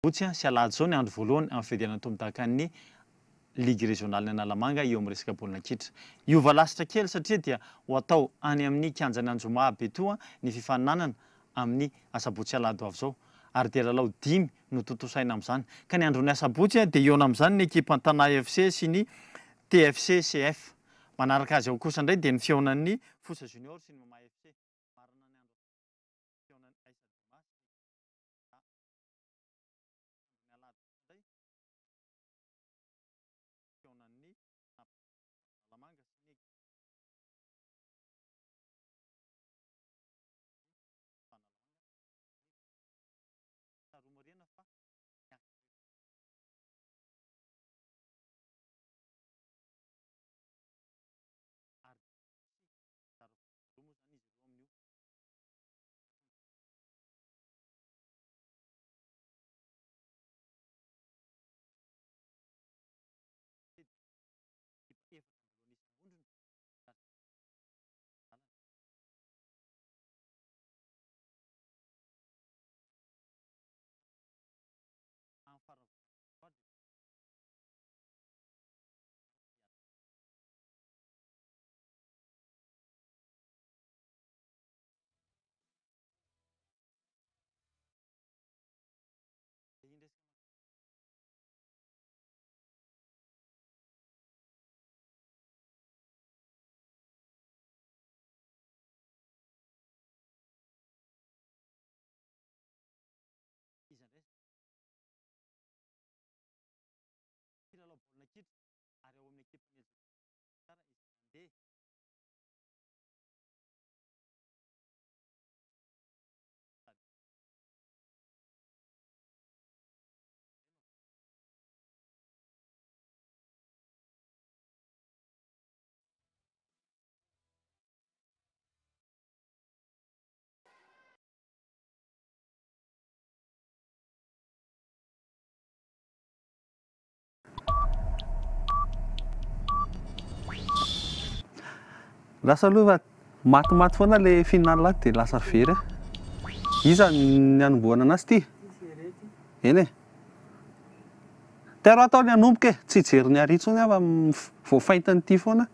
Botsy sy alahady zao ny andro voalohany amin'ny fidianana tombon-tahaka ny ligue régionale ny Analamanga eo amin'ny resaka baolina kitra. Iova lasitra kely satria dia ho atao any amin'ny kianjany Anjomà Betoa ny fifaninanana amin'ny asabotsy alahady avy zao. Ary dia lalao 5 no totosaina amin'izany. Ka ny andron'ny asabotsy dia eo amin'izany ny ekipa Tana FC sy ny TFC CF. Manaraka azy ao kosa indray dia ny fihaonan'ny Fosa Junior sy ny Mama FC. Marina ny andro fihaonan'ny Aisa Dimas. Ny alahady indray fihaonan'ny Analamanga sy ny Romarena fa lalao baolina kitra ary ao amin'ny ekipa ny tsara izy mandeha lasa aloha matimaty foana le finale lahy dia lasa very. Iza ny anombohana anazy ty? Eny e. Tero atao ny anomboka e, tsy jery ny aritsony afa voafaintany ty foana.